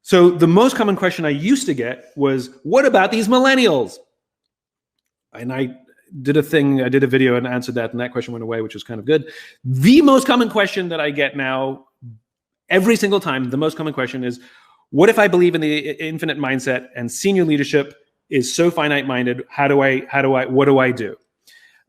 So the most common question I used to get was, what about these millennials? And I did a video and answered that, and that question went away, which was kind of good. The most common question that I get now, every single time, the most common question is, what if I believe in the infinite mindset and senior leadership is so finite-minded? What do I do?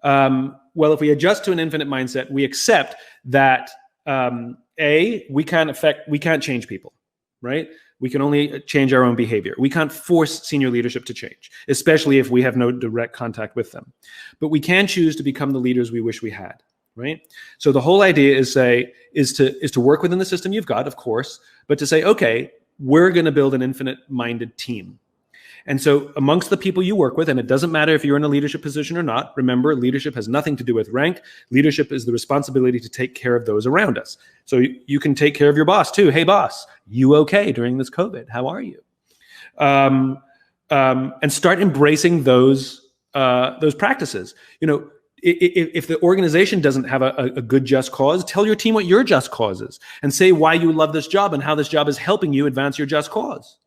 Well, if we adjust to an infinite mindset, we accept that we can't change people, right? We can only change our own behavior. We can't force senior leadership to change, especially if we have no direct contact with them. But we can choose to become the leaders we wish we had, right? So the whole idea is to work within the system you've got, of course, but to say, okay, we're going to build an infinite-minded team. And so amongst the people you work with, and it doesn't matter if you're in a leadership position or not, remember, leadership has nothing to do with rank. Leadership is the responsibility to take care of those around us. So you can take care of your boss too. Hey, boss, you okay during this COVID? How are you? And start embracing those practices. You know, if the organization doesn't have a good just cause, tell your team what your just cause is and say why you love this job and how this job is helping you advance your just cause.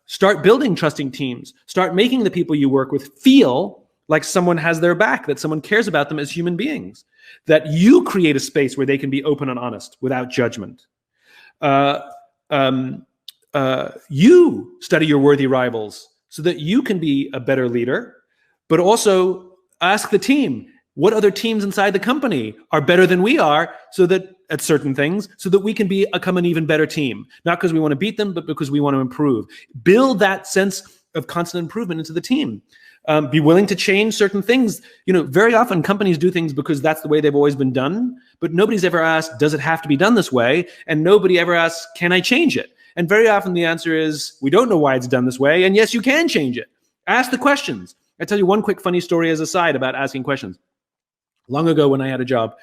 Start building trusting teams. Start making the people you work with feel like someone has their back, that someone cares about them as human beings, that you create a space where they can be open and honest without judgment. You study your worthy rivals so that you can be a better leader, but also ask the team, what other teams inside the company are better than we are at certain things, so that we can become an even better team. Not because we want to beat them, but because we want to improve. Build that sense of constant improvement into the team. Be willing to change certain things. You know, very often companies do things because that's the way they've always been done, but nobody's ever asked, does it have to be done this way? And nobody ever asks, can I change it? And very often the answer is, we don't know why it's done this way, and yes, you can change it. Ask the questions. I tell you one quick funny story as a side about asking questions. Long ago when I had a job,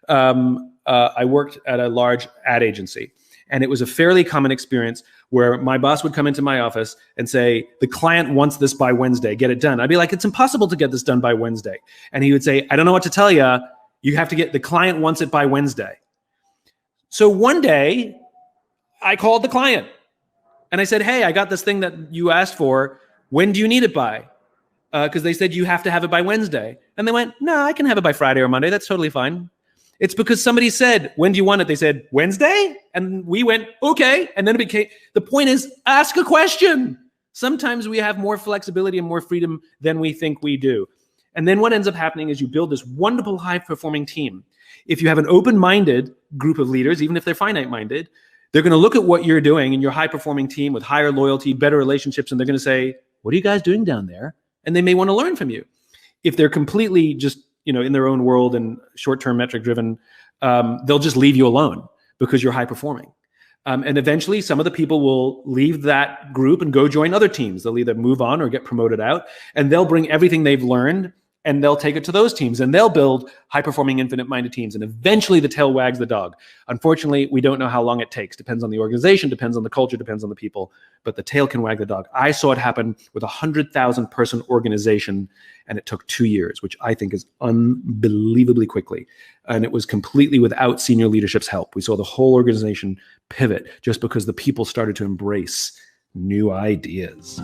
I worked at a large ad agency, and it was a fairly common experience where my boss would come into my office and say, the client wants this by Wednesday, get it done. I'd be like, it's impossible to get this done by Wednesday. And he would say, I don't know what to tell you. You have to the client wants it by Wednesday. So one day I called the client and I said, hey, I got this thing that you asked for. When do you need it by? Because they said you have to have it by Wednesday. And they went, no, I can have it by Friday or Monday. That's totally fine. It's because somebody said, when do you want it? They said, Wednesday? And we went, okay. And then it became, the point is, ask a question. Sometimes we have more flexibility and more freedom than we think we do. And then what ends up happening is you build this wonderful high-performing team. If you have an open-minded group of leaders, even if they're finite-minded, they're going to look at what you're doing in your high-performing team with higher loyalty, better relationships, and they're going to say, what are you guys doing down there? And they may want to learn from you. If they're completely just, in their own world and short-term metric driven, they'll just leave you alone because you're high performing. And eventually some of the people will leave that group and go join other teams. They'll either move on or get promoted out, and they'll bring everything they've learned and they'll take it to those teams, and they'll build high-performing, infinite-minded teams, and eventually the tail wags the dog. Unfortunately, we don't know how long it takes. Depends on the organization, depends on the culture, depends on the people, but the tail can wag the dog. I saw it happen with a 100,000-person organization, and it took 2 years, which I think is unbelievably quickly. And it was completely without senior leadership's help. We saw the whole organization pivot just because the people started to embrace new ideas.